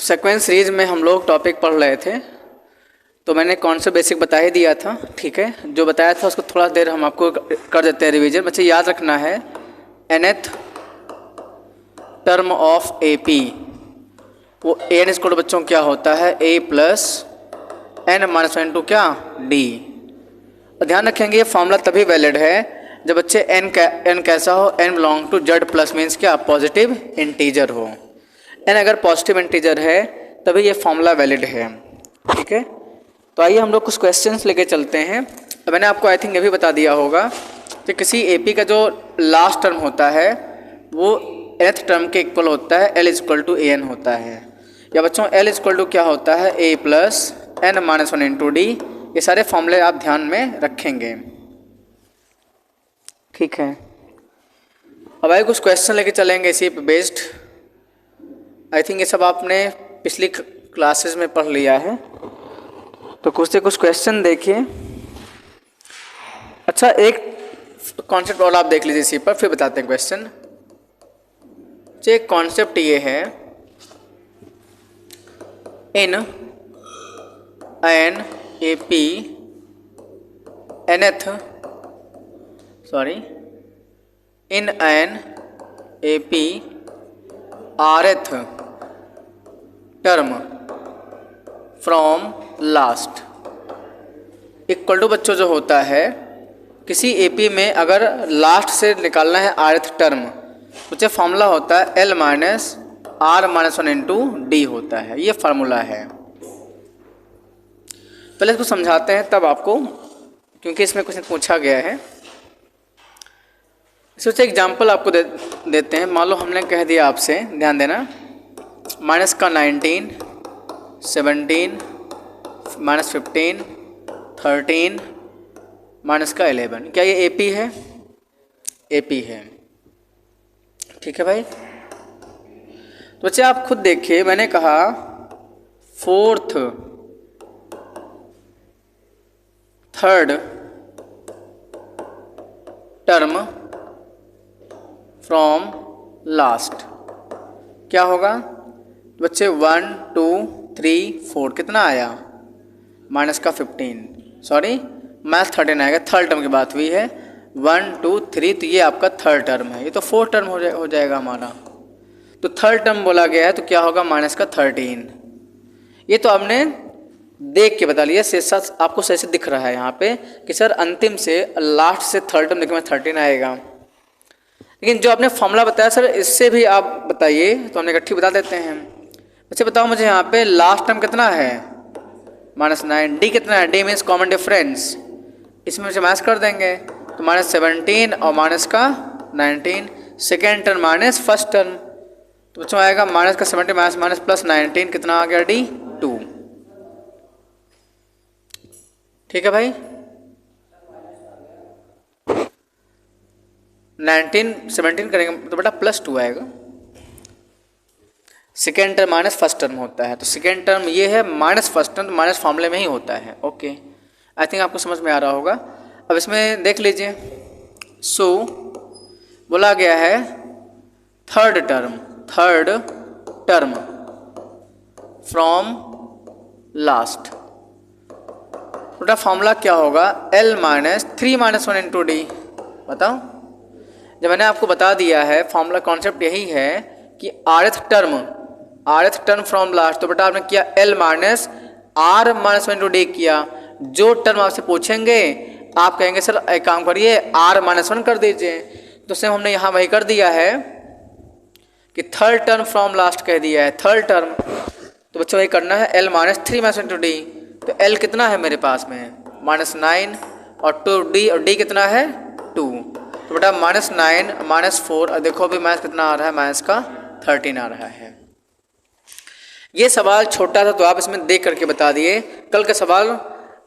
Sequence series में हम लोग टॉपिक पढ़ रहे थे, तो मैंने कॉन्सेप्ट बेसिक बता ही दिया था। ठीक है, जो बताया था उसको थोड़ा देर हम आपको कर देते हैं रिवीजन। बच्चे याद रखना है nth टर्म ऑफ AP, वो एन स्क्वायर बच्चों क्या होता है A plus n minus one two क्या D। ध्यान रखेंगे ये फॉर्मूला तभी वैलिड है जब बच्चे n कैसा हो, n belong to z plus means क्या पॉजिटिव इंटीजर हो। n अगर पॉजिटिव इंटीजर है तभी ये फॉर्मूला वैलिड है। ठीक है, तो आइए हम लोग कुछ क्वेश्चंस लेके चलते हैं। तो मैंने आपको आई थिंक ये भी बता दिया होगा कि किसी AP का जो लास्ट टर्म होता है वो nth टर्म के इक्वल होता है, L इक्वल टू AN होता है। या बच्चों L इक्वल टू क्या होता है A plus n minus one into D. ये सारे फॉर्मूले आप ध्यान में रखेंगे। ठीक है, अब आइए कुछ क्वेश्चन लेके चलेंगे इसी पे बेस्ड। आई थिंक ये सब आपने पिछली क्लासेस में पढ़ लिया है, तो कुछ से कुछ क्वेश्चन देखिए। अच्छा, एक कॉन्सेप्ट और आप देख लीजिए इसी पर, फिर बताते हैं क्वेश्चन। एक कॉन्सेप्ट ये है, in an AP nth in an AP rth term from last equal to बच्चों जो होता है किसी AP में अगर लास्ट से निकालना है rth टर्म, तो फॉर्मूला होता है L minus R minus one into D होता है। ये फार्मूला है। पहले इसको समझाते हैं तब आपको, क्योंकि इसमें कुछ पूछा गया है। इससे एग्जाम्पल आपको देते हैं। मान लो हमने कह दिया आपसे, ध्यान देना, माइनस का 19, 17, माइनस 15, 13, माइनस का 11। क्या ये AP है? AP है। ठीक है भाई, तो बच्चे आप खुद देखिए, मैंने कहा fourth third term from last क्या होगा बच्चे? 1 2 3 4 कितना आया? माइनस का 15, सॉरी माइनस 13 आएगा। थर्ड टर्म की बात हुई है। 1 2 3, तो ये आपका थर्ड टर्म है। ये तो फोर्थ टर्म हो जाएगा हमारा। तो थर्ड टर्म बोला गया है तो क्या होगा? माइनस का 13। ये तो आपने देख के बता लिया, शेष आपको सही से दिख रहा है यहाँ पे कि सर अंतिम से लास्ट से थर्ड टर्म देखने में 13 आएगा। लेकिन जो आपने फॉर्मूला बताया सर इससे भी आप बताइए, तो हमने इकट्ठी बता देते हैं। बच्चे बताओ मुझे यहाँ पे लास्ट टर्म कितना है? -9। डी कितना है? डी मीन्स कॉमन डिफरेंस, इसमें से माइनस कर देंगे तो -17 और माइनस का 19। Second term minus first term, तो बच्चों आएगा माइनस का 17 माइनस माइनस प्लस 19, कितना आ गया? डी 2। ठीक है भाई, 19 17 करेंगे तो बेटा +2 आएगा। Second term minus first term होता है, तो सेकेंड टर्म ये है माइनस फर्स्ट टर्म, तो माइनस फॉर्मूले में ही होता है। ओके, आई थिंक आपको समझ में आ रहा होगा। अब इसमें देख लीजिए, सो बोला गया है थर्ड टर्म फ्रॉम लास्ट, बेटा फॉर्मूला क्या होगा? L minus 3 minus one into D. बताओ, जब मैंने आपको बता दिया है फॉर्मूला कॉन्सेप्ट यही है कि rth टर्म फ्रॉम लास्ट, तो बेटा आपने किया L minus R minus one into D किया। जो टर्म आपसे पूछेंगे आप कहेंगे सर एक काम करिए R माइनस वन कर दीजिए, तो सेम हमने यहाँ वही कर दिया है कि थर्ड टर्म फ्रॉम लास्ट कह दिया है। थर्ड टर्म तो बच्चों वही करना है, L minus 3 minus into D. तो L कितना है मेरे पास में? -9 और 2 D, और D कितना है? 2। तो बेटा -9 -4, और देखो अभी माइनस कितना आ रहा है? माइनस का 13 आ रहा है। ये सवाल छोटा था तो आप इसमें देख करके बता दिए। कल का सवाल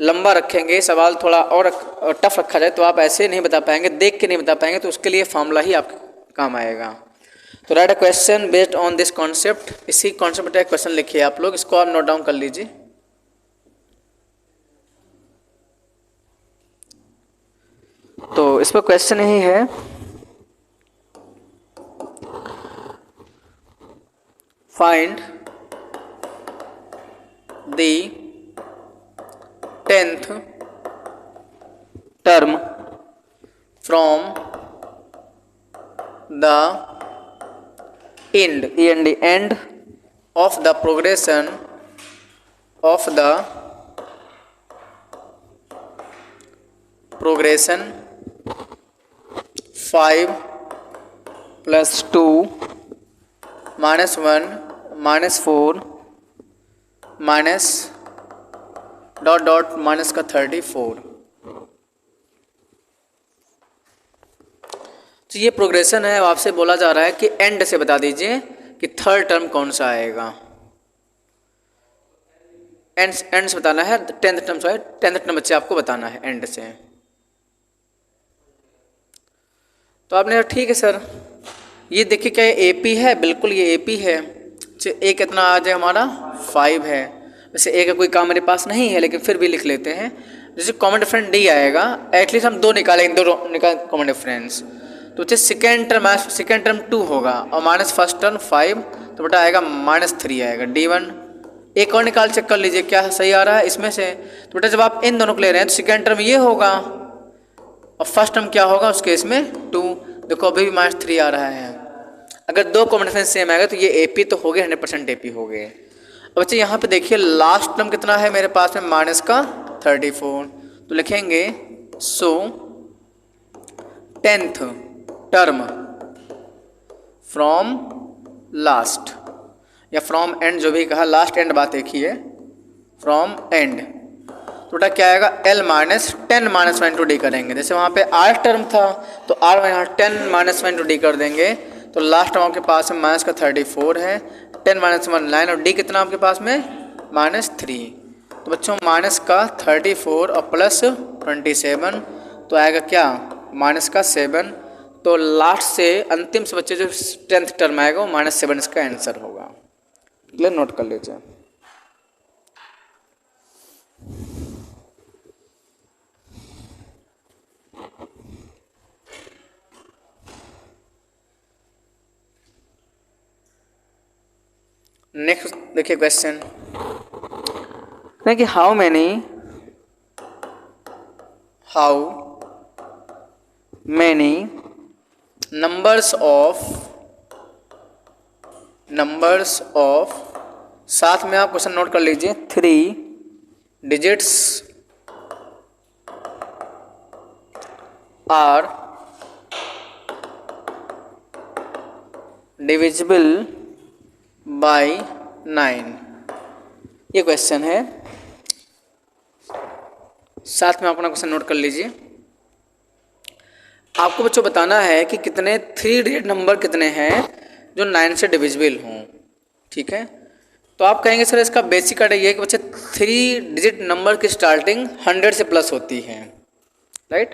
लंबा रखेंगे, सवाल थोड़ा और टफ रखा जाए तो आप ऐसे नहीं बता पाएंगे, देख के नहीं बता पाएंगे, तो उसके लिए फॉर्मूला ही आपके काम आएगा। तो right a question based on this concept. इसी कॉन्सेप्ट पर क्वेश्चन लिखिए आप लोग, इसको आप नोट डाउन कर लीजिए। तो इस पर क्वेश्चन यही है, find the 10th term from the end of the progression of the 5 plus 2 minus 1 minus 4 minus dot dot minus का 34। तो ये प्रोग्रेशन है। आपसे बोला जा रहा है कि एंड से बता दीजिए कि थर्ड टर्म कौन सा आएगा। एंड से बताना है। 10th टर्म है, 10th टर्म बच्चे आपको बताना है एंड से। तो आपने कहा ठीक है सर, ये देखिए क्या ये AP है, बिल्कुल ये AP है। ए कितना आ जाए हमारा 5 है। वैसे ए का कोई काम मेरे पास नहीं है, लेकिन फिर भी लिख लेते हैं। जैसे कॉमन डिफरेंस D आएगा, एटलीस्ट हम 2 निकालेंगे, 2 निकाल कॉमन डिफरेंस। तो जैसे सेकेंड टर्म 2 होगा और माइनस फर्स्ट टर्म 5, तो बेटा आएगा -3 आएगा D1। एक और निकाल चेक कर लीजिए क्या सही आ रहा है इसमें से। तो बेटा जब आप इन दोनों को ले रहे हैं तो सेकेंड टर्म ये होगा और फर्स्ट टर्म क्या होगा उस केस में 2। देखो अभी भी -3 आ रहा है। अगर 2 कॉमन डिफरेंस सेम आएगा तो ये AP तो हो गए, 100% AP हो गए। अब बच्चे यहाँ पे देखिए लास्ट टर्म कितना है मेरे पास में माइनस का 34। तो लिखेंगे सो 10th टर्म फ्रॉम लास्ट या फ्रॉम एंड, जो भी कहा, लास्ट एंड बात एक ही है, फ्रॉम एंड। तो बेटा क्या आएगा L minus 10 minus 1 to D करेंगे। जैसे वहाँ पे R टर्म था तो R यहाँ 10 माइनस 1 टू D कर देंगे। तो लास्ट टर्म आपके पास में माइनस का 34 है, 10 माइनस 1 9 और D कितना आपके पास में -3। तो बच्चों माइनस का 34 और प्लस 27 तो आएगा क्या माइनस का 7। तो लास्ट से अंतिम से बच्चे जो 10th टर्म आएगा वो -7 इसका आंसर होगा। क्लियर, नोट कर लीजिए। नेक्स्ट देखिए क्वेश्चन कि हाउ मैनी नंबर्स ऑफ साथ में आप क्वेश्चन नोट कर लीजिए 3 डिजिट्स आर डिविजिबल बाय 9। ये क्वेश्चन है, साथ में अपना क्वेश्चन नोट कर लीजिए। आपको बच्चों बताना है कि कितने 3 डिजिट नंबर कितने हैं जो 9 से डिविजिबल हों। ठीक है, तो आप कहेंगे सर इसका बेसिक आइडिया ये है कि बच्चे 3 डिजिट नंबर की स्टार्टिंग 100 से प्लस होती है, राइट।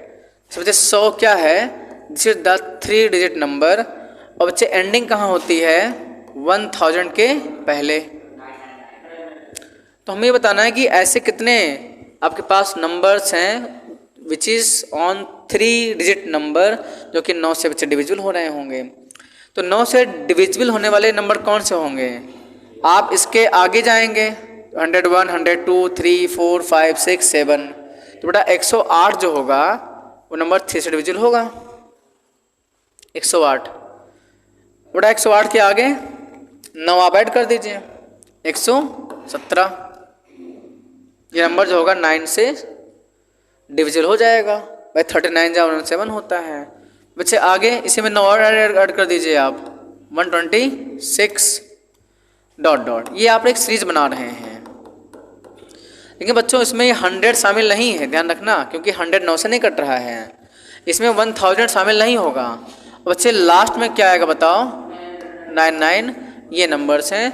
तो बच्चे 100 क्या है, this is the 3 digit number. और बच्चे एंडिंग कहाँ होती है 1000 के पहले। तो हमें बताना है कि ऐसे कितने आपके पास नंबर्स हैं which is on 3 digit number जो कि 9 से बच्चे डिविजिबल हो रहे होंगे। तो 9 से डिविजिबल होने वाले नंबर कौन से होंगे, आप इसके आगे जाएंगे 101, 102, 3, 4, 5, 6, 7। तो बेटा 108 जो होगा वो नंबर 3 से डिविजिबल होगा। 108 बेटा 108 के आगे 9 आप ऐड कर दीजिए 117। ये नंबर जो होगा 9 से डिविजिबल हो जाएगा। भाई 39 जहाँ 7 होता है। बच्चे आगे इसी में 9 और ऐड कर दीजिए आप 126 डॉट डॉट। ये आप एक सीरीज बना रहे हैं, लेकिन बच्चों इसमें 100 शामिल नहीं है, ध्यान रखना, क्योंकि 100 9 से नहीं कट रहा है। इसमें 1000 शामिल नहीं होगा। बच्चे लास्ट में क्या आएगा बताओ 99। ये नंबर्स हैं।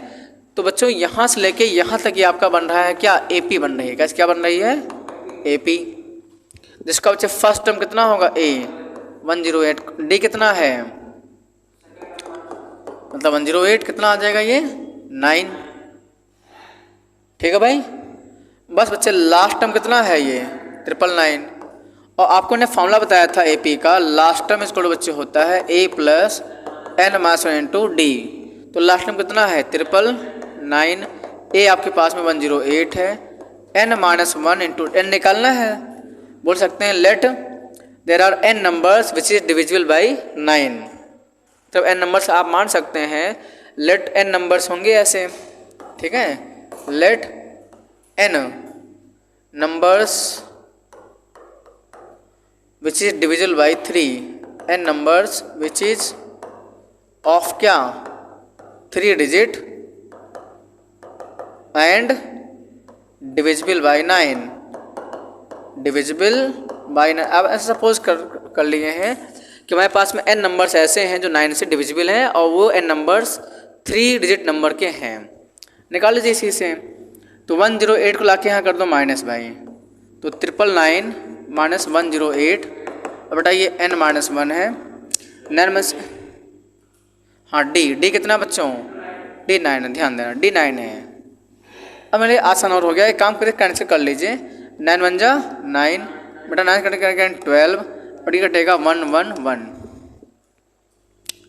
तो बच्चों यहाँ से लेके यहाँ तक ये आपका बन रहा है क्या AP बन रही है। कैसे क्या बन रही है AP, जिसका बच्चे फर्स्ट टर्म कितना होगा A 108। D कितना है मतलब 108 कितना आ जाएगा ये 9। ठीक है भाई। बस बच्चे लास्ट टर्म कितना है ये 999। और आपको ने फॉर्मूला बताया था AP का, लास्ट टर्म इसको बच्चे होता है A + n - 1 × D। तो लास्ट टर्म कितना है 999 ए आपके पास में 108 है, n माइनस 1 इंटू एन निकालना है। बोल सकते हैं let there are n numbers which is divisible by 9। तब n नंबर्स आप मान सकते हैं लेट n नंबर्स होंगे ऐसे, ठीक है। Let n numbers which is divisible by 3, n numbers which is of क्या 3 digit and divisible by 9, divisible by 9। अब ऐसा सपोज कर लिए हैं कि हमारे पास में n नंबर्स ऐसे हैं जो 9 से डिविजिबल हैं और वो n नंबर्स 3 डिजिट नंबर के हैं। निकाल लीजिए इसी से। तो 108 को लाके यहाँ कर दो माइनस भाई, तो 999 माइनस 108 और बेटा ये n माइनस 1 है, नैन में से हाँ डी कितना बच्चों D9 है, ध्यान देना D9 है। अब मेरे आसान और हो गया, एक काम करिए कैंसिल कर लीजिए, 9 1 जा 9 बेटा 9 कटेगा 12 और ये कटेगा 1 1 1,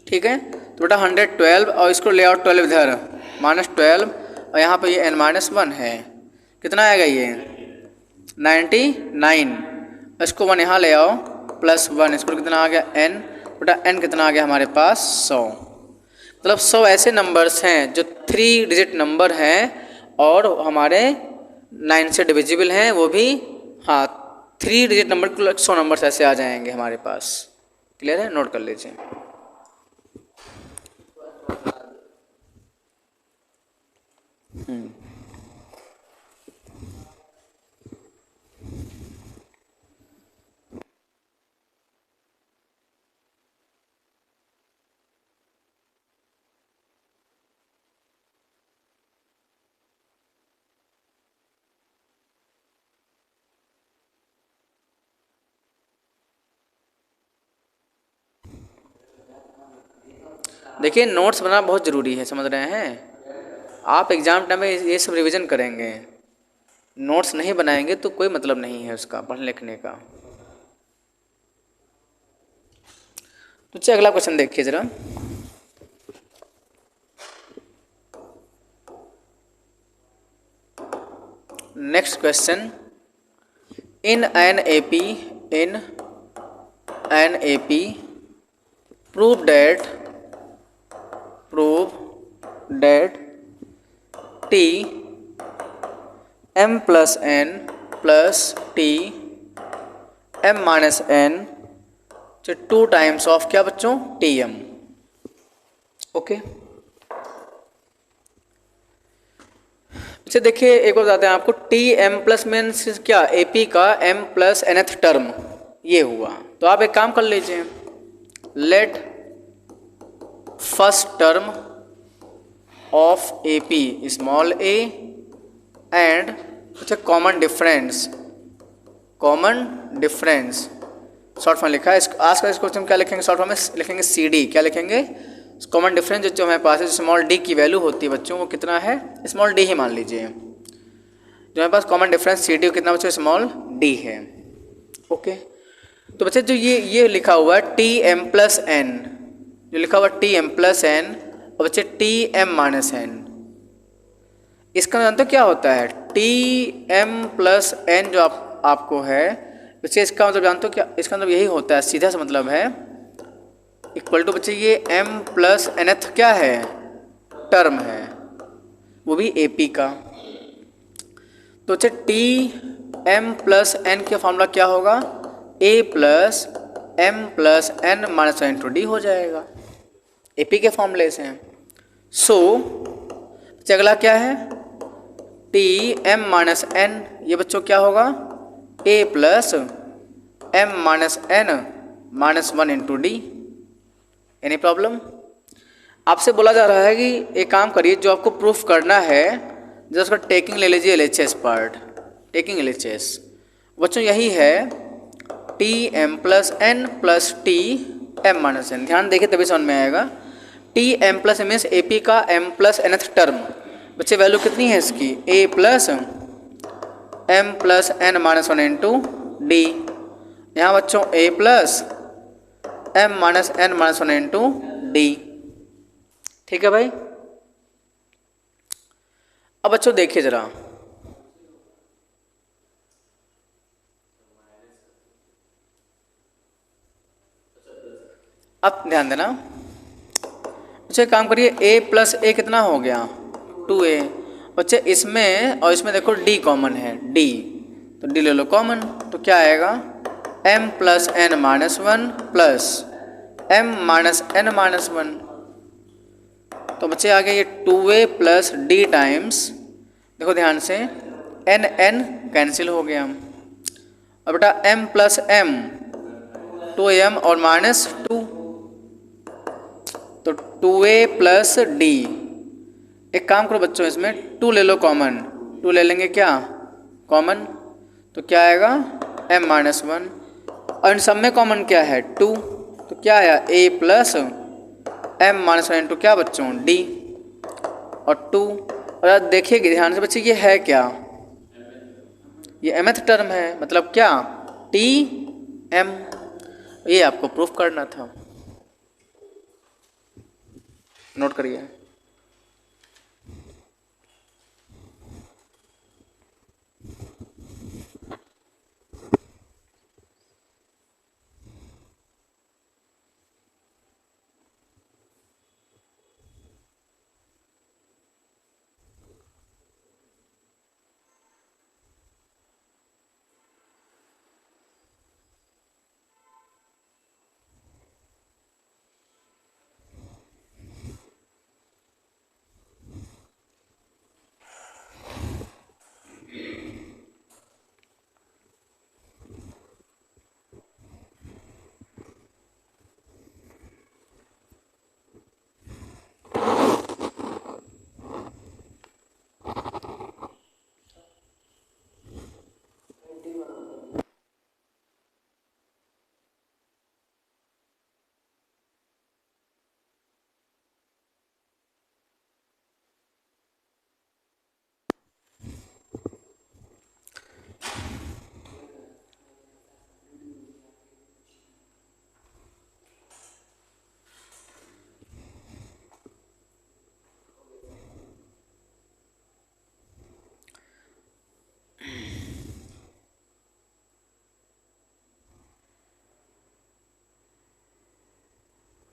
ठीक है। तो बेटा 112 और इसको ले आओ 12 इधर माइनस 12 और यहाँ पे ये n माइनस 1 है, कितना आएगा ये 99। इसको 1 यहाँ ले आओ प्लस 1, इसको कितना आ गया n, बेटा n कितना आ गया हमारे पास 100। मतलब 100 ऐसे नंबर्स हैं जो 3 डिजिट नंबर हैं और हमारे 9 से डिविजिबल हैं, वो भी हाँ 3 डिजिट नंबर 100 नंबर्स ऐसे आ जाएंगे हमारे पास। क्लियर है, नोट कर लीजिए। देखिए नोट्स बनाना बहुत ज़रूरी है, समझ रहे हैं। आप एग्ज़ाम टाइम में ये सब रिवीजन करेंगे, नोट्स नहीं बनाएंगे तो कोई मतलब नहीं है उसका पढ़ने लिखने का। तो चलिए अगला क्वेश्चन देखिए ज़रा। Next question, in an AP prove that T m plus n plus T m minus n 2 times of क्या बच्चों Tm। ओके अच्छा देखिए एक बार बताते हैं आपको, Tm प्लस मीन्स क्या AP का m प्लस nth टर्म ये हुआ। तो आप एक काम कर लीजिए, let first term of AP small a and अच्छा कॉमन डिफरेंस शॉर्ट फॉर्म लिखा है। आज का इस क्वेश्चन क्या लिखेंगे, शॉर्ट फॉर्म में लिखेंगे CD। क्या लिखेंगे, कॉमन डिफरेंस जो हमारे पास है, स्मॉल d की वैल्यू होती है बच्चों वो कितना है, स्मॉल d ही मान लीजिए। जो हमारे पास कॉमन डिफरेंस CD कितना बच्चों स्मॉल d है। ओके तो बच्चे जो ये लिखा हुआ है Tm प्लस n, जो लिखा हुआ Tm प्लस n और बच्चे Tm माइनस n, इसका जानते हो क्या होता है, Tm प्लस n जो आपको है बच्चे इसका मतलब जानते हो क्या, इसका मतलब यही होता है, सीधा सा मतलब है इक्वल टू बच्चे ये m प्लस nth क्या है टर्म है, वो भी AP का। तो बच्चे Tm प्लस n का फॉर्मूला क्या होगा, A plus m plus n minus n to d हो जाएगा, AP के फॉर्मूले से। सो अगला क्या है Tm माइनस n, ये बच्चों क्या होगा A plus m minus n minus 1 into D. Any problem, आपसे बोला जा रहा है कि एक काम करिए, जो आपको प्रूफ करना है जैसे उसका टेकिंग ले लीजिए LHS पार्ट, टेकिंग LHS बच्चों यही है Tm plus n plus Tm minus n। ध्यान देखिए तभी समझ में आएगा। Tm प्लस मीन्स AP का m प्लस nth टर्म, बच्चे वैल्यू कितनी है इसकी A plus m plus n minus 1 into D. यहाँ बच्चों A plus m minus n minus 1 into D, ठीक है भाई। अब बच्चों देखिए जरा, अब ध्यान देना। बच्चे काम करिए, a प्लस ए कितना हो गया 2a। बच्चे इसमें और इसमें देखो d कॉमन है, d तो d ले लो कॉमन, तो क्या आएगा m plus n minus one plus m minus n minus one. तो बच्चे आ गया ये 2a प्लस d टाइम्स, देखो ध्यान से n n कैंसिल हो गया। अब बेटा m प्लस m 2m और माइनस 2, तो 2a प्लस डी। एक काम करो बच्चों, इसमें 2 ले लो कॉमन, 2 ले लेंगे क्या कॉमन, तो क्या आएगा m माइनस वन, और इन सब में कॉमन क्या है 2, तो क्या आया a plus m minus one into क्या बच्चों d और 2। और देखिए ध्यान से बच्चे, ये है क्या, ये mth टर्म है, मतलब क्या t m, ये आपको प्रूफ करना था, नोट करिए।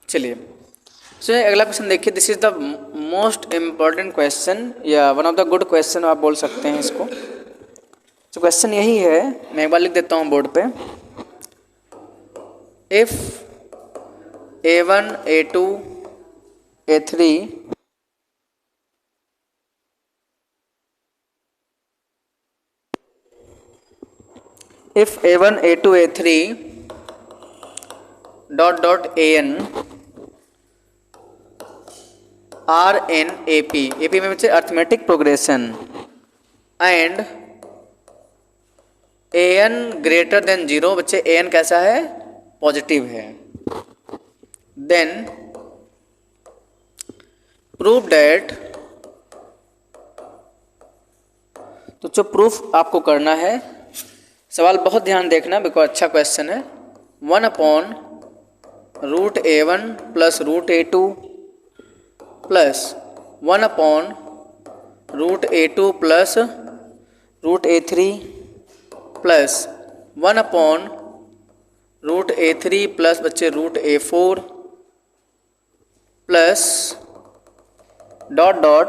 चलिए अगला क्वेश्चन देखिए, this is the most important question या one of the good question आप बोल सकते हैं इसको। तो क्वेश्चन यही है, मैं एक बार लिख देता हूँ बोर्ड पे। If a1 a2 a3 if a1 a2 a3 dot dot an are in A P में बच्चे arithmetic progression and a n greater than 0, बच्चे ए एन कैसा है पॉजिटिव है, देन प्रूव डेट। तो जो प्रूफ आपको करना है, सवाल बहुत ध्यान देखना बिकॉज अच्छा क्वेश्चन है। 1/√a1 plus √a2 plus 1/√a2 plus √a3 plus 1/√a3 plus बच्चे √a4 plus dot dot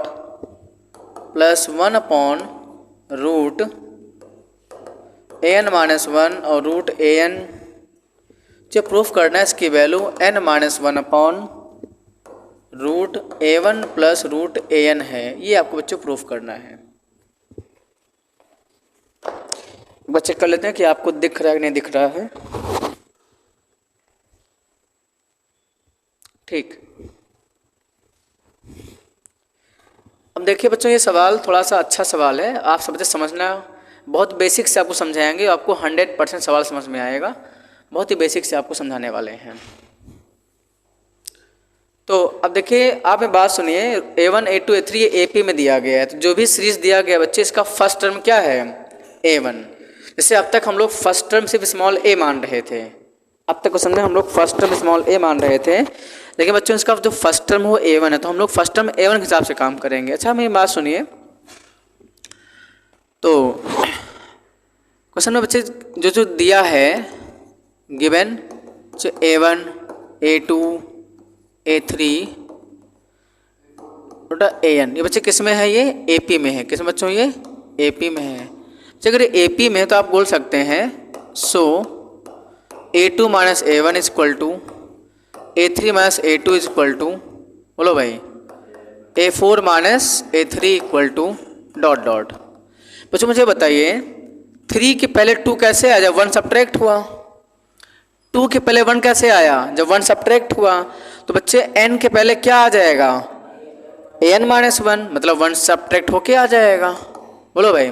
plus 1/√an minus one और √an। जो प्रूफ करना है इसकी value n minus one upon √a1 plus √an है, ये आपको बच्चों प्रूफ करना है। बच्चे कर लेते हैं कि आपको दिख रहा है कि नहीं दिख रहा है। ठीक, अब देखिए बच्चों, ये सवाल थोड़ा सा अच्छा सवाल है, आप सब बच्चे समझना, बहुत बेसिक से आपको समझाएंगे, आपको 100% सवाल समझ में आएगा, बहुत ही बेसिक से आपको समझाने वाले हैं। तो अब देखिए, आप में बात सुनिए, a1 a2 a3 AP में दिया गया है, तो जो भी सीरीज दिया गया बच्चे, इसका फर्स्ट टर्म क्या है a1। जैसे अब तक हम लोग फर्स्ट टर्म सिर्फ स्मॉल a मान रहे थे, अब तक क्वेश्चन में हम लोग फर्स्ट टर्म स्मॉल a मान रहे थे, लेकिन बच्चों इसका जो फर्स्ट टर्म वो a1 है, तो हम लोग फर्स्ट टर्म a1 के हिसाब से काम करेंगे। अच्छा मेरी बात सुनिए, तो क्वेश्चन में बच्चे जो जो दिया है गिवन जो A1 A2 A3 AN, ये बच्चे किस में है? ये AP में है। किस में बच्चों? ये AP में है। अगर AP में है तो आप बोल सकते हैं so A2 minus A1 is equal to A3 minus A2 is equal to, बोलो भाई, A4 minus A3 equal to dot dot. बच्चों मुझे बताइए 3 के पहले 2 कैसे आया जब 1 सब्ट्रैक्ट हुआ? 2 के पहले 1 कैसे आया जब 1 सब्ट्रैक्ट हुआ? तो बच्चे n के पहले क्या आ जाएगा? an माइनस 1, मतलब 1 सब्ट्रैक्ट होके आ जाएगा। बोलो भाई,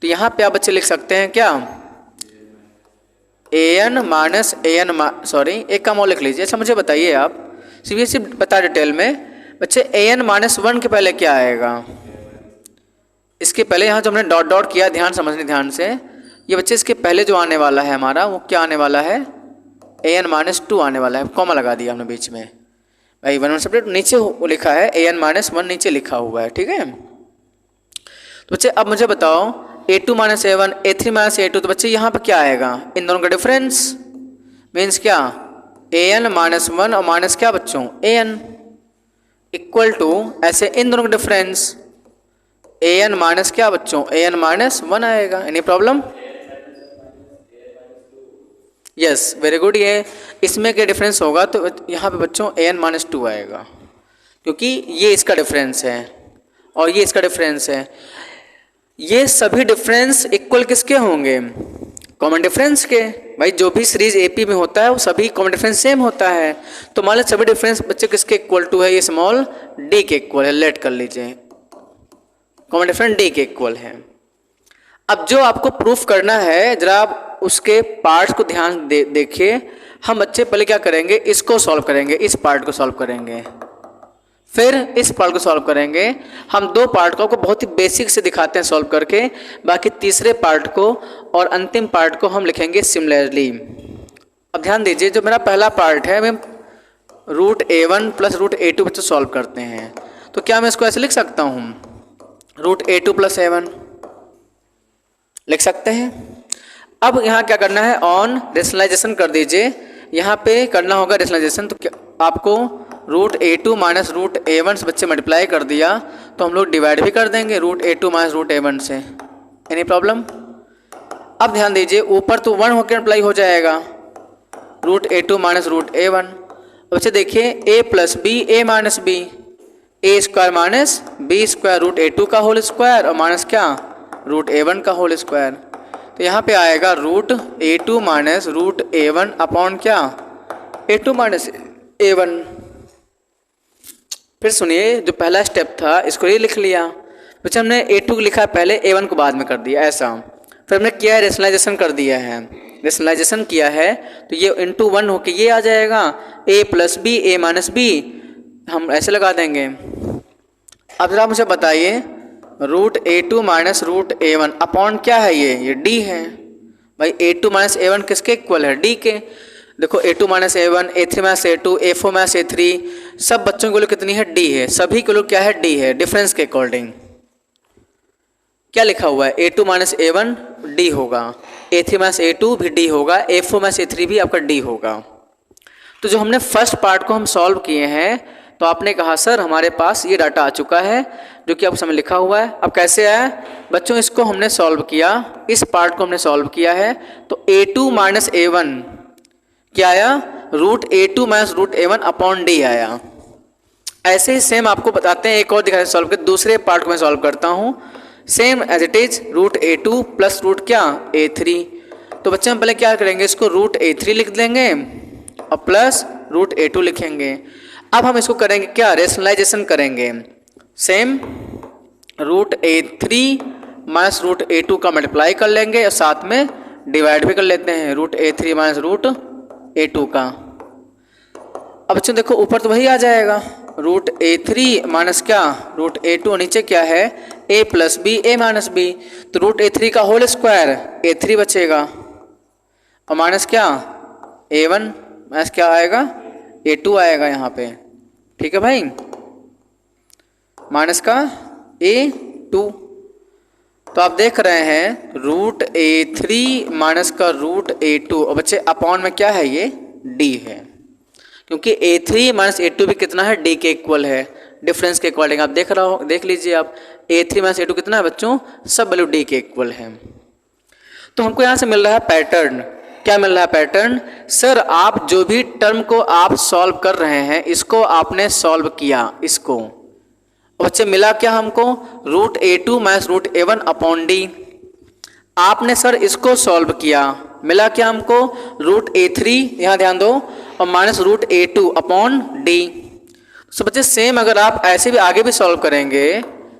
तो यहाँ पे आप बच्चे लिख सकते हैं क्या? an माइनस सॉरी एक काम और लिख लीजिए। अच्छा मुझे बताइए आप सीबीएसई बता डिटेल में बच्चे an माइनस 1 के पहले क्या आएगा? इसके पहले यहाँ जो हमने डॉट डॉट किया, समझने ध्यान से, ये बच्चे इसके पहले जो आने वाला है हमारा वो क्या आने वाला है? an माइनस 2 आने वाला है। कॉमा लगा दिया हमने बीच में भाई, 1 सब्ट्रैक्ट नीचे लिखा है, an माइनस 1 नीचे लिखा हुआ है, ठीक है। तो बच्चे अब मुझे बताओ A2 minus A1 A3 minus A2, तो बच्चे यहाँ पर क्या आएगा? इन दोनों का डिफरेंस मीन्स क्या? an माइनस 1 और माइनस क्या बच्चों? an इक्वल टू, ऐसे इन दोनों का डिफरेंस an माइनस क्या बच्चों? an माइनस 1 आएगा। Any problem? Yes, very good. ये इसमें क्या डिफरेंस होगा? तो यहाँ पे बच्चों an माइनस 2 आएगा, क्योंकि ये इसका डिफरेंस है और ये इसका डिफरेंस है। ये सभी डिफरेंस इक्वल किसके होंगे? कॉमन डिफरेंस के। भाई जो भी सीरीज AP में होता है वो सभी कॉमन डिफरेंस सेम होता है। तो मान लो सभी डिफरेंस बच्चे किसके इक्वल टू है? ये स्मॉल d के इक्वल है। लेट कर लीजिए, कॉमन डिफरेंस d के इक्वल है। अब जो आपको प्रूफ करना है जरा आप उसके पार्ट्स को ध्यान देखिए। हम बच्चे पहले क्या करेंगे? इसको सॉल्व करेंगे, इस पार्ट को सॉल्व करेंगे, फिर इस पार्ट को सॉल्व करेंगे। हम 2 पार्ट को आपको बहुत ही बेसिक से दिखाते हैं सॉल्व करके, बाकी तीसरे पार्ट को और अंतिम पार्ट को हम लिखेंगे सिमिलरली। अब ध्यान दीजिए, जो मेरा पहला पार्ट है मैं root A1 plus root A2 बच्चे सॉल्व करते हैं, तो क्या मैं इसको ऐसे लिख सकता हूँ? रूट A2 प्लस A1 लिख सकते हैं। अब यहाँ क्या करना है? ऑन रेशनलाइजेशन कर दीजिए। यहाँ पे करना होगा रेशनलाइजेशन, तो क्या आपको root A2 minus root A1 से बच्चे मल्टीप्लाई कर दिया तो हम लोग डिवाइड भी कर देंगे root A2 minus root A1 से। Any problem? अब ध्यान दीजिए, ऊपर तो 1 होकर मल्टीप्लाई हो जाएगा root A2 minus root A1। बच्चे देखिए a plus b a minus b, a square minus b square root A2 का होल स्क्वायर और माइनस क्या? रूट A1 का होल स्क्वायर। तो यहाँ पे आएगा root A2 minus root A1 upon क्या? A2 minus A1। फिर सुनिए, जो पहला स्टेप था इसको ये लिख लिया, बच्चे हमने A2 लिखा पहले, A1 को बाद में कर दिया ऐसा। फिर हमने किया है रेशनलाइजेशन कर दिया है, रेशनलाइजेशन किया है तो ये इंटू 1 होके ये आ जाएगा a plus b a minus b, हम ऐसे लगा देंगे। अब जरा मुझे बताइए root A2 minus root A1 upon क्या है? ये D है भाई। A2 माइनस A1 किसके इक्वल है? D के। देखो A2 minus A1, A3 minus A2, A4 minus A3, सब बच्चों की वैल्यू कितनी है? D है। सभी की वैल्यू क्या है? D है। डिफरेंस के अकॉर्डिंग क्या लिखा हुआ है? A2 माइनस A1 D होगा, A3 माइनस A2 भी D होगा, A4 माइनस A3 भी आपका D होगा। तो जो हमने फर्स्ट पार्ट को हम सॉल्व किए हैं तो आपने कहा सर हमारे पास ये डाटा आ चुका है जो कि आपको सामने लिखा हुआ है। अब कैसे आया बच्चों? इसको हमने सॉल्व किया, इस पार्ट को हमने सॉल्व किया है तो A2 माइनस A1 क्या आया? Root A2 minus root A1 upon D आया। ऐसे ही सेम आपको बताते हैं, एक और दिखाते सॉल्व कर, दूसरे पार्ट को मैं सॉल्व करता हूँ same as it is root A2 plus root क्या? A3। तो बच्चे हम पहले क्या करेंगे? इसको रूट A3 लिख देंगे और प्लस रूट A2 लिखेंगे। अब हम इसको करेंगे क्या? रेशनलाइजेशन करेंगे। Same root A3 minus root A2 का मल्टीप्लाई कर लेंगे और साथ में डिवाइड भी कर लेते हैं root A3 minus root A2 का। अब बच्चों देखो ऊपर तो वही आ जाएगा रूट A3 माइनस क्या? रूट A2, नीचे क्या है? a plus b a minus b, तो रूट A3 का होल स्क्वायर A3 बचेगा और माइनस क्या? A1 माइनस क्या आएगा? A2 आएगा यहाँ पे। ठीक है भाई, माइनस का A2। तो आप देख रहे हैं रूट A3 माइनस का रूट A2 और बच्चे अपॉन में क्या है, ये D है, क्योंकि A3 माइनस A2 भी कितना है, D के इक्वल है, डिफरेंस के अकॉर्डिंग। आप देख लीजिए आप, A3 माइनस A2 कितना है बच्चों, सब वैल्यू D के इक्वल है। तो हमको यहाँ से मिल रहा है पैटर्न। क्या मिल रहा है पैटर्न, सर आप जो भी टर्म को आप सॉल्व कर रहे हैं इसको आपने सॉल्व किया, इसको बच्चे मिला क्या हमको, root A2 minus root A1 upon D। आपने सर इसको सॉल्व किया, मिला क्या हमको, रूट A3, यहाँ ध्यान दो, और minus root A2 upon D। तो बच्चे सेम अगर आप ऐसे भी आगे भी सॉल्व करेंगे,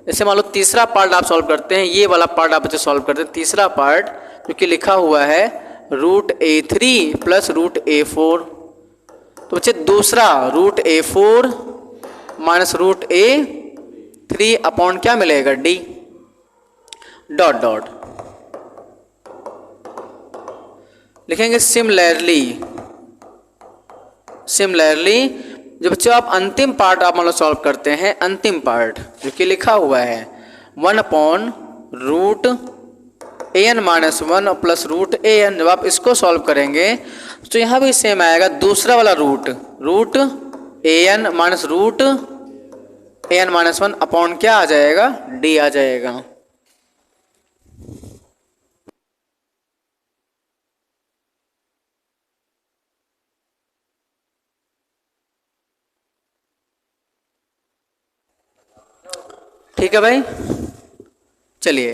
जैसे मान लो तीसरा पार्ट आप सॉल्व करते हैं, ये वाला पार्ट आप बच्चे सॉल्व करते हैं, तीसरा पार्ट जो कि लिखा हुआ है root A3 plus root A4। तो बच्चे दूसरा root A4 minus root A3 upon क्या मिलेगा, D डॉट डॉट लिखेंगे। सिमिलरली जो बच्चों आप अंतिम पार्ट आप मान लो सॉल्व करते हैं, अंतिम पार्ट जो कि लिखा हुआ है 1 upon root an minus 1 plus root an, जब आप इसको सॉल्व करेंगे तो यहाँ भी सेम आएगा, दूसरा वाला root an minus root an minus 1 upon क्या आ जाएगा, D आ जाएगा। ठीक है भाई, चलिए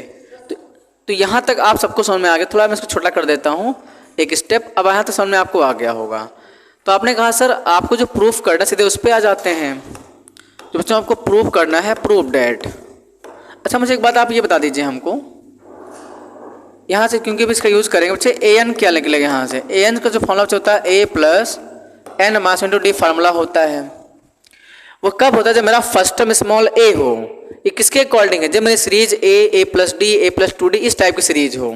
तो यहाँ तक आप सबको समझ में आ गया। थोड़ा मैं इसको छोटा कर देता हूँ एक स्टेप, अब यहाँ तक समझ में आपको आ गया होगा। तो आपने कहा सर आपको जो प्रूफ करना, सीधे उस पर आ जाते हैं। तो बच्चों आपको प्रूफ करना है, प्रूफ डेट। अच्छा मुझे एक बात आप ये बता दीजिए हमको, यहाँ से क्योंकि भी इसका यूज़ करेंगे बच्चे, an क्या निकलेगा यहाँ से, an का जो फॉर्मूला होता है A plus n minus into D formula होता है। वो कब होता है, जब मेरा फर्स्ट टर्म स्मॉल a हो। ये किसके अकॉर्डिंग है, जब मेरी series a plus D a plus 2D इस टाइप की सीरीज हो।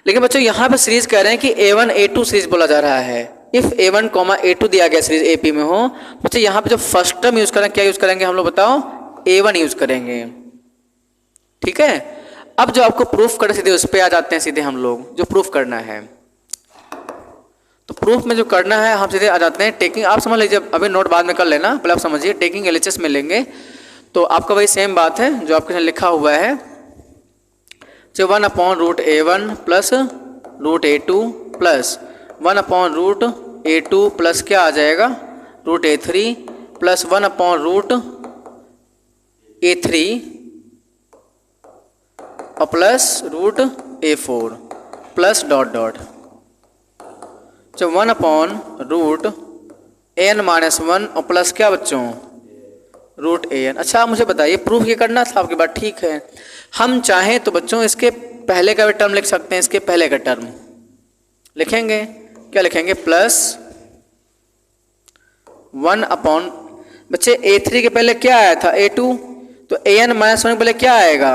लेकिन बच्चों यहाँ पर सीरीज कह रहे हैं कि A1 A2 सीरीज बोला जा रहा है। इफ A1 A2 दिया गया सीरीज AP में हो, बच्चे यहाँ पे जो फर्स्ट टर्म यूज करें, क्या यूज करेंगे हम लोग बताओ, A1 यूज करेंगे। ठीक है, अब जो आपको प्रूफ करना, सीधे उस पर आ जाते हैं, सीधे हम लोग जो प्रूफ करना है। तो प्रूफ में जो करना है हम सीधे आ जाते हैं टेकिंग, आप समझ लीजिए, अभी नोट बाद में कर लेना, पहले आप समझिए। टेकिंग LHS में लेंगे तो आपका वही सेम बात है जो आपके साथ लिखा हुआ है, जो 1 upon root A1 plus root A2 plus 1 upon root A2 plus क्या आ जाएगा, root A3 plus 1 upon root A3 और plus root A4 plus dot dot, जो 1 अपॉन रूट n माइनस 1 और प्लस क्या बच्चों, रूट an। अच्छा आप मुझे बताइए, प्रूफ ये करना था आपकी बात ठीक है। हम चाहें तो बच्चों इसके पहले का भी टर्म लिख सकते हैं, इसके पहले का टर्म लिखेंगे, क्या लिखेंगे, प्लस 1 अपॉन बच्चे A3 के पहले क्या आया था, A2, तो an माइनस 1 के पहले क्या आएगा,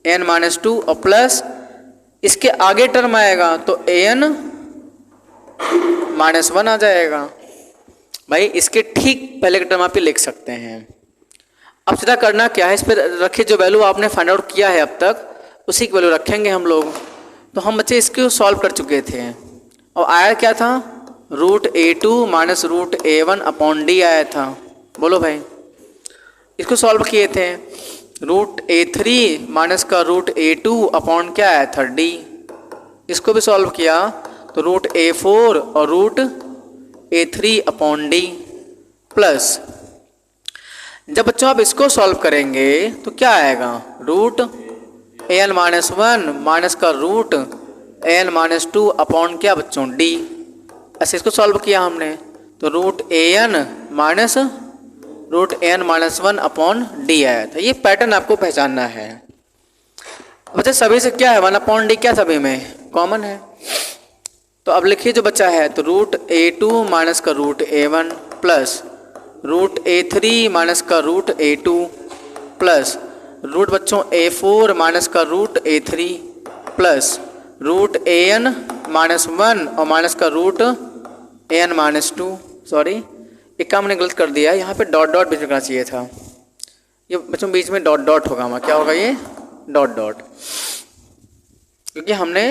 n माइनस 2 और प्लस इसके आगे टर्म आएगा तो an माइनस 1 आ जाएगा। भाई इसके ठीक पहले का टर्म आप लिख सकते हैं। अब सीधा करना क्या है, इस पर रखे जो वैल्यू आपने फाइंड आउट किया है अब तक, उसी की वैल्यू रखेंगे हम लोग। तो हम बच्चे इसको सॉल्व कर चुके थे और आया क्या था, root A2 minus root A1 upon D आया था। बोलो भाई, इसको सॉल्व किए थे, रूट A3 माइनस का रूट A2 अपॉन क्या आया था, D। इसको भी सॉल्व किया तो रूट A4 और root A3 upon D plus, जब बच्चों आप इसको सॉल्व करेंगे तो क्या आएगा, रूट an माइनस 1 माइनस का रूट an माइनस 2 अपॉन क्या बच्चों, D। ऐसे इसको सॉल्व किया हमने तो root an minus root n minus 1 upon D आया था। ये पैटर्न आपको पहचानना है। बच्चे सभी से क्या है, 1 अपॉन D क्या सभी में कॉमन है। तो अब लिखिए जो बच्चा है, तो रूट A2 माइनस का root A1 plus root A3 minus का रूट A2 प्लस रूट बच्चों A4 माइनस का root A3 plus root an minus 1 और माइनस का रूट an माइनस 2। सॉरी एक काम मैंने गलत कर दिया, यहाँ पे डॉट डॉट बीच में करना चाहिए था, ये बच्चों बीच में डॉट डॉट होगा, क्या होगा ये, डॉट डॉट, क्योंकि हमने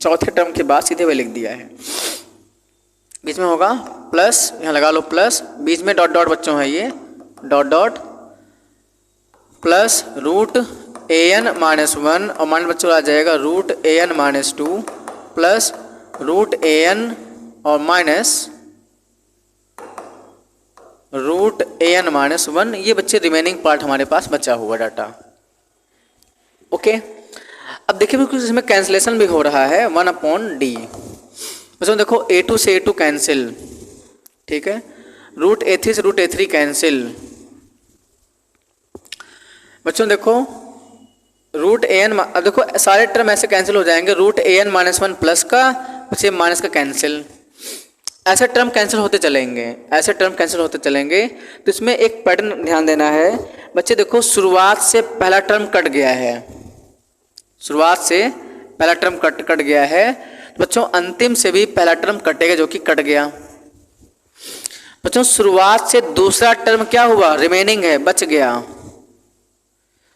चौथे टर्म के बाद सीधे हुए लिख दिया है। बीच में होगा प्लस, यहाँ लगा लो प्लस, बीच में डॉट डॉट बच्चों है ये, dot dot plus root A N minus one, और माइनस बच्चों आ जाएगा root A N minus two plus root A N और minus root A N minus one. ये बच्चे रिमेनिंग पार्ट हमारे पास बचा हुआ डाटा। ओके, अब देखिए बिल्कुल इसमें कैंसिलेशन भी हो रहा है 1/d। बच्चों देखो a2 से a2 कैंसिल, ठीक है, रूट a3 से रूट a3 कैंसिल। बच्चों देखो रूट ए एन, अब देखो सारे टर्म ऐसे कैंसिल हो जाएंगे, root A N minus one plus का बच्चे माइनस का कैंसिल, ऐसे टर्म कैंसिल होते चलेंगे, ऐसे टर्म कैंसिल होते चलेंगे। तो इसमें एक पैटर्न ध्यान देना है बच्चे, देखो शुरुआत से पहला टर्म कट गया है, शुरुआत से पहला टर्म कट गया है, तो बच्चों अंतिम से भी पहला टर्म कटेगा जो कि कट गया। बच्चों शुरुआत से दूसरा टर्म क्या हुआ, रिमेनिंग है, बच गया।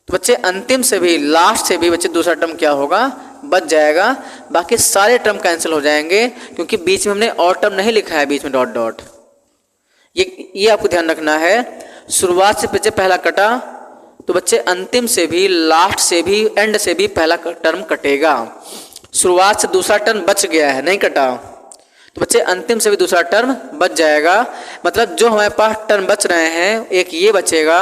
तो बच्चे अंतिम से भी, लास्ट से भी बच्चे दूसरा टर्म क्या होगा, बच जाएगा। बाकी सारे टर्म कैंसिल हो जाएंगे, क्योंकि बीच में हमने और टर्म नहीं लिखा है, बीच में डॉट डॉट। ये आपको ध्यान रखना है, शुरुआत से बच्चे पहला कटा तो बच्चे अंतिम से भी, लास्ट से भी, एंड से भी पहला टर्म कटेगा। शुरुआत से दूसरा टर्म बच गया है, नहीं कटा, तो बच्चे अंतिम से भी दूसरा टर्म बच जाएगा। मतलब जो हमारे पास टर्म बच रहे हैं, एक ये बचेगा,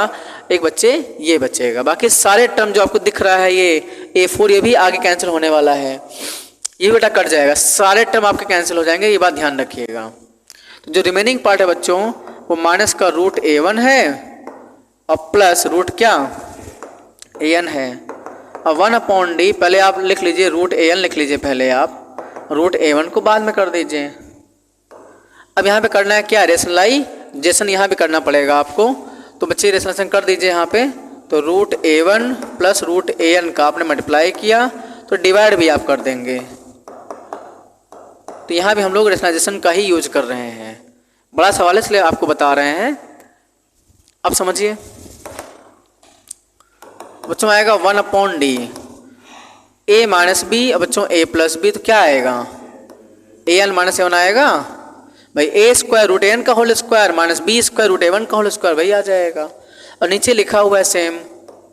एक बच्चे ये बचेगा। बाकी सारे टर्म जो आपको दिख रहा है ये A4, ये भी आगे कैंसिल होने वाला है, ये बेटा कट जाएगा, सारे टर्म आपके कैंसिल हो जाएंगे, ये बात ध्यान रखिएगा। तो जो रिमेनिंग पार्ट है बच्चों वो माइनस का रूट A1 है और प्लस रूट क्या AN है, और 1/d पहले आप लिख लीजिए, रूट AN लिख लीजिए पहले आप, रूट A1 को बाद में कर दीजिए। अब यहाँ पे करना है क्या, रेशनलाइजेशन यहाँ भी करना पड़ेगा आपको। तो बच्चे रेशनलाइजेशन कर दीजिए यहाँ पे, तो root A1 plus root AN का आपने मल्टीप्लाई किया तो डिवाइड भी आप कर देंगे। तो यहाँ भी हम लोग रेशनलाइजेशन का ही यूज कर रहे हैं, बड़ा सवाल है इसलिए आपको बता रहे हैं। अब समझिए बच्चों, आएगा 1/d, a माइनस बी, अब बच्चों a प्लस बी, तो क्या आएगा, an माइनस A1 आएगा भाई, a स्क्वायर रूट AN का whole square minus b square root A1 का होल स्क्वायर वही आ जाएगा। और नीचे लिखा हुआ है सेम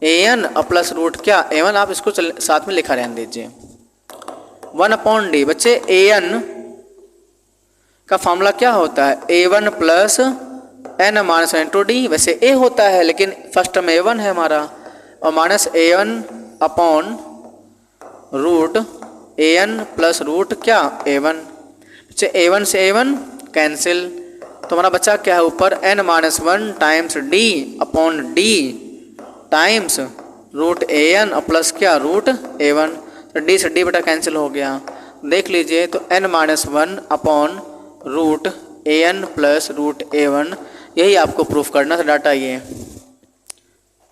an और प्लस रूट क्या A1, आप इसको साथ में लिखा रहने दीजिए। 1/d बच्चे an का फॉर्मूला क्या होता है, A1 plus n minus n/d, वैसे a होता है लेकिन फर्स्ट टर्म A1 है हमारा, और minus A1 upon root AN plus root क्या A1। बच्चे A1 से A1 कैंसिल, तो हमारा बचा क्या है ऊपर, n-1 times d upon d times root AN और प्लस क्या रूट A1। तो d से d बेटा कैंसिल हो गया, देख लीजिए, तो n-1 upon root AN plus root A1, यही आपको प्रूफ करना था डाटा। ये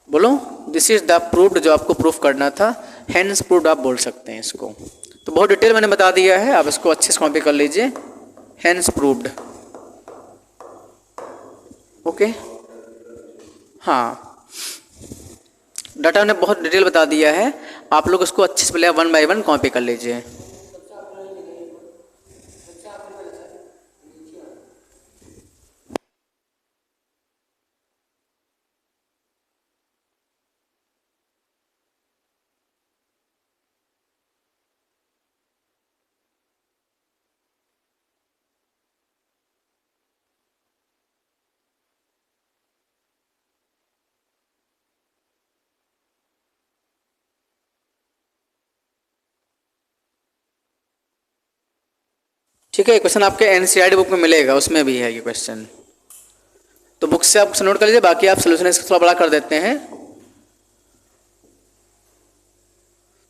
बोलो दिस इज द प्रूफ्ड, जो आपको प्रूफ करना था, हेंस प्रूफ्ड आप बोल सकते हैं इसको। तो बहुत डिटेल मैंने बता दिया है, आप इसको अच्छे से कॉपी कर लीजिए, हेंस प्रूव्ड। ओके, हाँ डाटा ने बहुत डिटेल बता दिया है, आप लोग इसको अच्छे से पहले 1 बाय 1 कॉपी कर लीजिए। ठीक है, ये क्वेश्चन आपके एनसीईआरटी बुक में मिलेगा, उसमें भी है ये क्वेश्चन, तो बुक से आप नोट कर लीजिए, बाकी आप सोल्यूशन इसका थोड़ा बड़ा कर देते हैं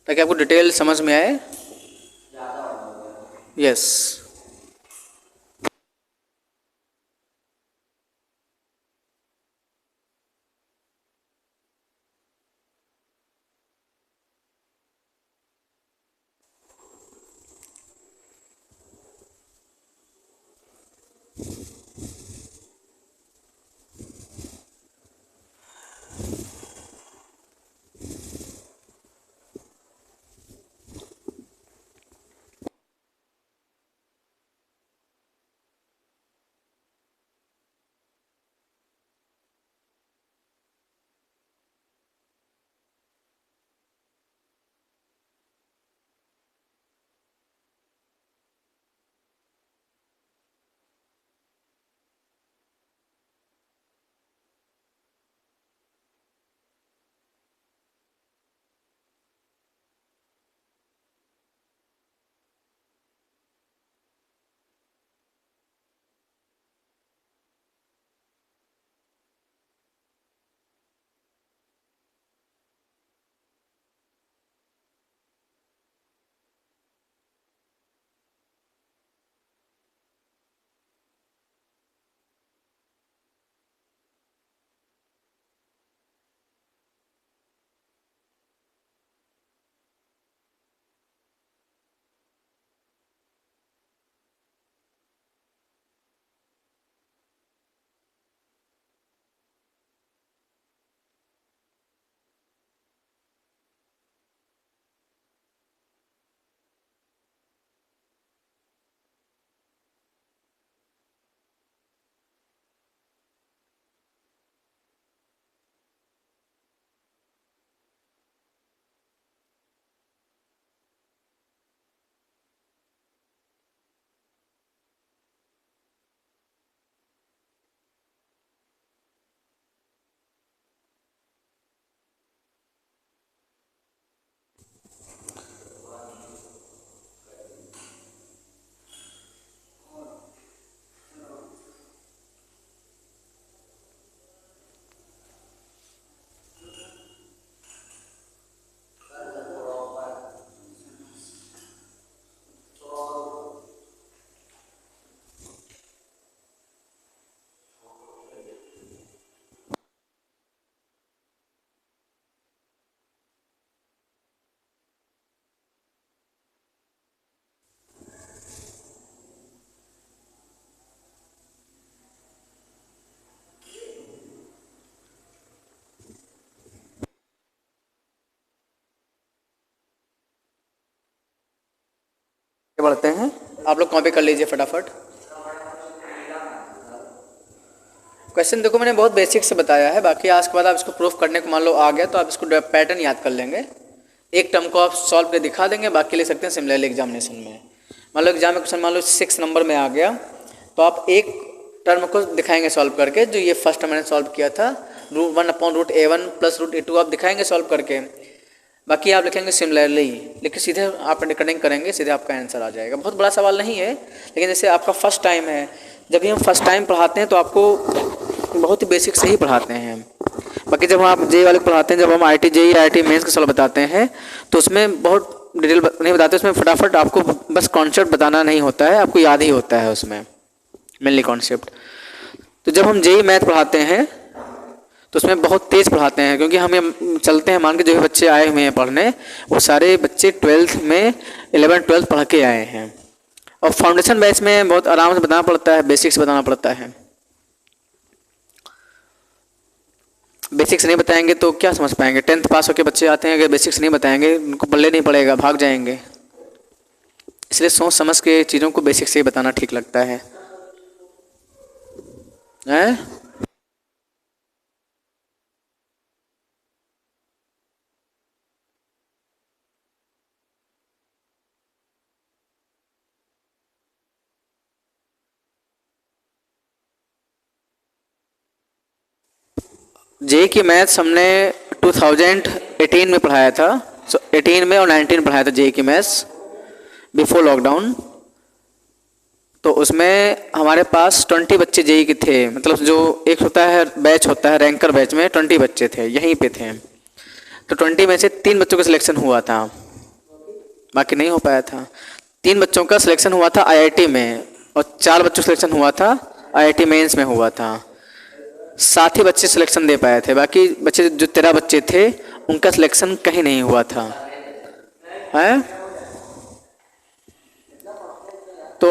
ताकि आपको डिटेल समझ में आए। यस बढ़ते हैं। आप लोग कॉपी कर लीजिए फटाफट। क्वेश्चन देखो मैंने बहुत बेसिक से बताया है, बाकी आज के बाद आप इसको प्रूफ करने को मान लो आ गया तो आप इसको पैटर्न याद कर लेंगे। एक टर्म को आप सॉल्व कर दिखा देंगे, बाकी ले सकते हैं सिमिलरली एग्जामिनेशन में। मान लो एग्जाम में क्वेश्चन मान लो 6 नंबर में आ गया तो आप एक टर्म को दिखाएंगे सॉल्व करके, जो ये फर्स्ट टर्म मैंने सॉल्व किया था √1/√a1 + √a2 आप दिखाएंगे सॉल्व करके। बाकी आप लिखेंगे सिमिलरली, लेकिन सीधे आप रिकॉर्डिंग करेंगे, सीधे आपका आंसर आ जाएगा। बहुत बड़ा सवाल नहीं है, लेकिन जैसे आपका फर्स्ट टाइम है, जब भी हम फर्स्ट टाइम पढ़ाते हैं तो आपको बहुत ही बेसिक से ही पढ़ाते हैं। बाकी जब आप जे वाले पढ़ाते हैं, जब हम IIT JEE IIT मेंस का सवाल बताते हैं तो उसमें बहुत डिटेल नहीं बताते, उसमें फटाफट आपको बस कॉन्सेप्ट बताना नहीं होता है, आपको याद ही होता है उसमें मेनली कॉन्सेप्ट। तो जब हम JEE मैथ पढ़ाते हैं तो उसमें बहुत तेज़ पढ़ाते हैं, क्योंकि हम चलते हैं मान के जो भी बच्चे आए हुए हैं पढ़ने वो सारे बच्चे 12th में 11th-12th पढ़ के आए हैं। और फाउंडेशन बैच में बहुत आराम से बताना पड़ता है, बेसिक्स बताना पड़ता है। बेसिक्स नहीं बताएंगे तो क्या समझ पाएंगे। 10th पास होकर बच्चे आते हैं, अगर बेसिक्स नहीं बताएंगे उनको पल्ले नहीं पड़ेगा, भाग जाएंगे। इसलिए सोच समझ के चीज़ों को बेसिक से ही बताना ठीक लगता है। JEE की मैथ्स हमने 2018 में पढ़ाया था, 18 में और 19 पढ़ाया था JEE की मैथ्स बिफोर लॉकडाउन। तो उसमें हमारे पास 20 बच्चे JEE के थे, मतलब जो एक होता है बैच होता है रैंकर बैच में 20 बच्चे थे, यहीं पे थे। तो 20 में से 3 बच्चों का सिलेक्शन हुआ था, बाकी नहीं हो पाया था। 3 बच्चों का सिलेक्शन हुआ था IIT में और 4 बच्चों का सिलेक्शन हुआ था IIT मेंस में हुआ था। 7 ही बच्चे सिलेक्शन दे पाए थे, बाकी बच्चे जो 13 बच्चे थे उनका सिलेक्शन कहीं नहीं हुआ था। है तो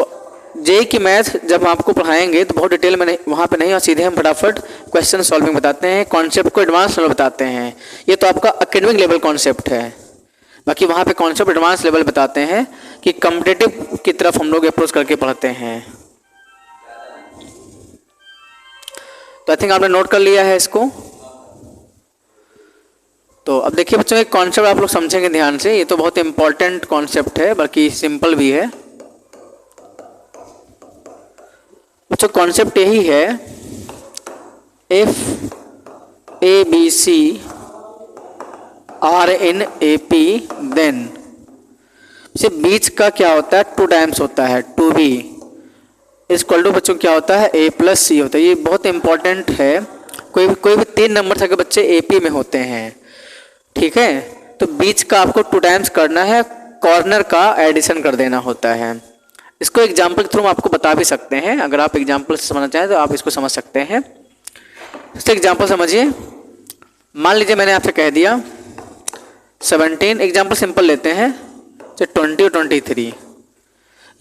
JEE की मैथ जब आपको पढ़ाएंगे तो बहुत डिटेल में नहीं, वहाँ पे नहीं, और सीधे हम फटाफट क्वेश्चन सॉल्विंग बताते हैं, कॉन्सेप्ट को एडवांस लेवल बताते हैं। ये तो आपका एकेडमिक लेवल कॉन्सेप्ट है, बाकी वहाँ पे कॉन्सेप्ट एडवांस लेवल बताते हैं कि कॉम्पिटिटिव की तरफ हम लोग अप्रोच करके पढ़ते हैं। तो आई थिंक आपने नोट कर लिया है इसको। तो अब देखिए बच्चों, एक कॉन्सेप्ट आप लोग समझेंगे ध्यान से, ये तो बहुत इंपॉर्टेंट कॉन्सेप्ट है, बल्कि सिंपल भी है। बच्चों कॉन्सेप्ट यही है, if ABC are in AP then, इसे बीच का क्या होता है 2 टाइम्स होता है 2B इक्वल टू बच्चों क्या होता है A + C होता है। ये बहुत इंपॉर्टेंट है, कोई भी 3 नंबर तक के बच्चे AP में होते हैं, ठीक है। तो बीच का आपको 2 टाइम्स करना है, कॉर्नर का एडिशन कर देना होता है। इसको एग्जाम्पल के थ्रू हम आपको बता भी सकते हैं, अगर आप एग्जाम्पल से समझना चाहें तो आप इसको समझ सकते हैं। इससे एग्जाम्पल समझिए, मान लीजिए मैंने आपसे कह दिया 17, एग्जाम्पल सिंपल लेते हैं, तो 20 और 23,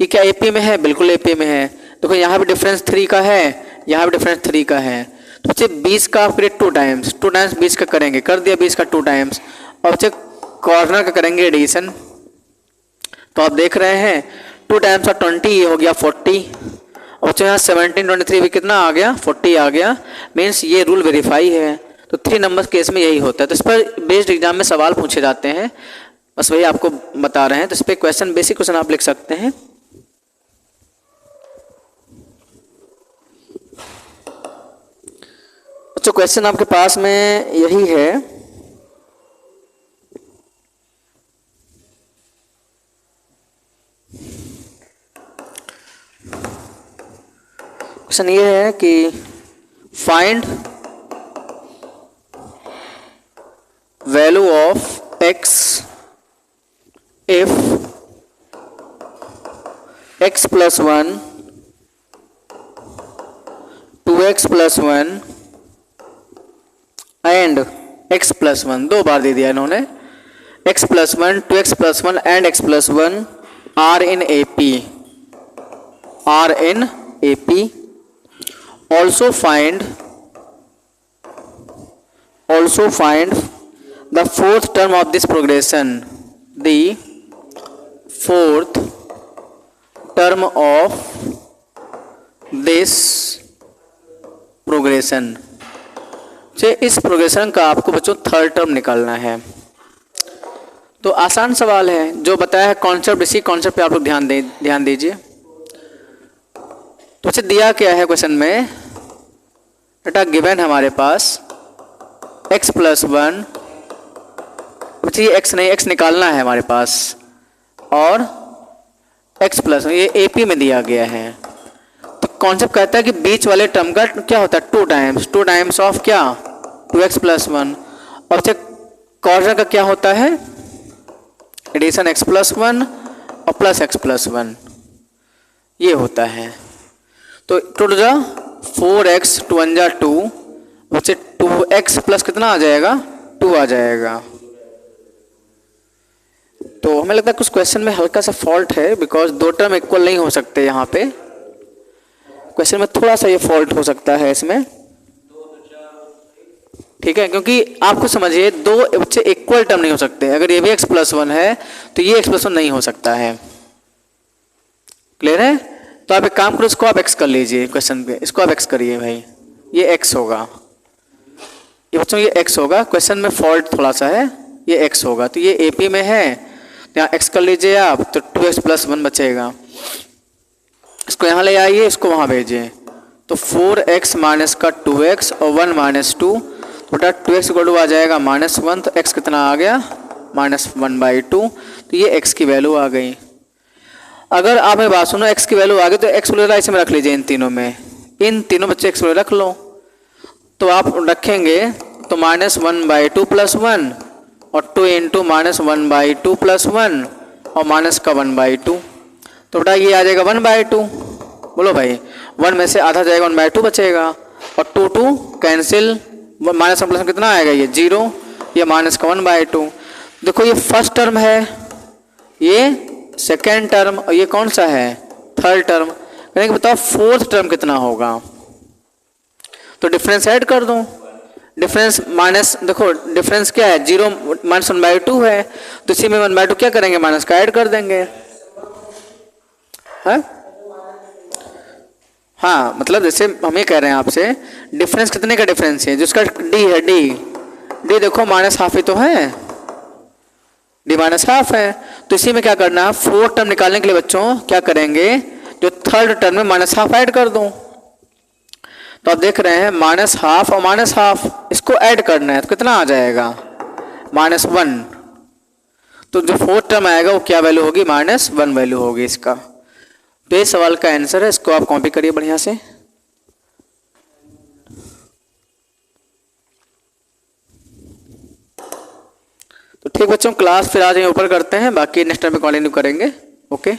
ये क्या AP में है? बिल्कुल AP में है। देखो यहाँ भी डिफरेंस 3 का है, यहाँ भी डिफरेंस 3 का है। तो बच्चे 20 का आप करिए 2 टाइम्स 20 का करेंगे, कर दिया 20 का 2 टाइम्स, और बच्चे कॉर्नर का करेंगे एडिशन। तो आप देख रहे हैं 2 टाइम्स और 20, ये हो गया 40। और बच्चों यहाँ 17 23 भी कितना आ गया 40 आ गया, मीन्स ये रूल वेरीफाई है। तो 3 नंबर केस में यही होता है। तो इस पर बेस्ड एग्जाम में सवाल पूछे जाते हैं, बस वही आपको बता रहे हैं। तो इस पर क्वेश्चन, बेसिक क्वेश्चन आप लिख सकते हैं। बच्चों क्वेश्चन आपके पास में यही है, क्वेश्चन ये है कि find value of x if x + 1 2x + 1 and x + 1, 2 बार दे दिया इन्होंने, x + 1 2x + 1 and x + 1 are in AP। Also find the 4th term of this progression, the 4th term of this progression. इस progression का आपको बच्चों third term निकालना है। तो आसान सवाल है, जो बताया है कॉन्सेप्ट, इसी कॉन्सेप्ट पे आप लोग ध्यान दीजिए। तो दिया क्या है क्वेश्चन में, डेटा गिवन है हमारे पास x प्लस 1, बच्चे ये x नहीं, x निकालना है हमारे पास, और x प्लस ये AP में दिया गया है। तो कॉन्सेप्ट कहता है कि बीच वाले टर्म का क्या होता है, टू टाइम्स ऑफ क्या, 2x प्लस 1, और कॉर्नर का क्या होता है, एडिशन x प्लस 1 और प्लस x प्लस 1, ये होता है। तो टू जा 4x 2 1 जा 2, बच्चे 2x प्लस कितना आ जाएगा, 2 आ जाएगा। तो हमें लगता है कुछ क्वेश्चन में हल्का सा फॉल्ट है, बिकॉज दो टर्म इक्वल नहीं हो सकते। यहाँ पे क्वेश्चन में थोड़ा सा ये फॉल्ट हो सकता है इसमें, ठीक है, क्योंकि आपको समझिए दो बच्चे इक्वल टर्म नहीं हो सकते। अगर ये भी x प्लस 1 है तो ये x प्लस 1 नहीं हो सकता है। क्लियर है? तो आप एक काम करो, इसको आप x कर लीजिए क्वेश्चन पे, इसको आप x करिए भाई, ये x होगा, ये बच्चों ये x होगा। क्वेश्चन में फॉल्ट थोड़ा सा है, ये x होगा। तो ये AP में है, तो यहाँ x कर लीजिए आप, तो 2x प्लस 1 बचेगा। इसको यहाँ ले आइए, इसको वहाँ भेजिए, तो 4x माइनस का 2x और 1 माइनस 2, बटा 2x इक्वल आ जाएगा -1, तो x कितना आ गया, -1/2। तो ये x की वैल्यू आ गई। अगर आप मेरी बात सुनो, x की वैल्यू आ गई तो x वैल्यू इसमें रख लीजिए, इन तीनों में, इन तीनों बच्चे x वैल्यू रख लो। तो आप रखेंगे तो -1/2 प्लस 1 और 2 इंटू -1/2 प्लस 1 और माइनस का 1/2, तो बेटा ये आ जाएगा 1/2। बोलो भाई, 1 में से आधा जाएगा, 1/2 बचेगा, और 2 कैंसिल, -1 प्लस कितना आएगा, ये 0, ये माइनस का 1/2। देखो ये फर्स्ट टर्म है, ये सेकेंड टर्म, और ये कौन सा है, थर्ड टर्म। कहने कि बताओ फोर्थ टर्म कितना होगा। तो डिफरेंस ऐड कर दो, डिफरेंस माइनस, देखो डिफरेंस क्या है, 0 -1/2 है, तो इसी में 1/2 क्या करेंगे, माइनस का ऐड कर देंगे। है? हाँ, मतलब जैसे हम ये कह रहे हैं आपसे, डिफरेंस कितने का डिफरेंस है, जिसका d है, d देखो -½ ही तो है, d -½ है। तो इसी में क्या करना है, फोर्थ टर्म निकालने के लिए बच्चों क्या करेंगे, जो थर्ड टर्म में -½ ऐड कर दो। तो आप देख रहे हैं -½ और -½ इसको ऐड करना है, तो कितना आ जाएगा, -1। तो जो फोर्थ टर्म आएगा वो क्या वैल्यू होगी, -1 वैल्यू होगी इसका। तो ये सवाल का आंसर है, इसको आप कॉपी करिए बढ़िया से। तो ठीक बच्चों, क्लास फिर आज यहीं ऊपर करते हैं, बाकी नेक्स्ट टाइम पे कंटिन्यू करेंगे। ओके।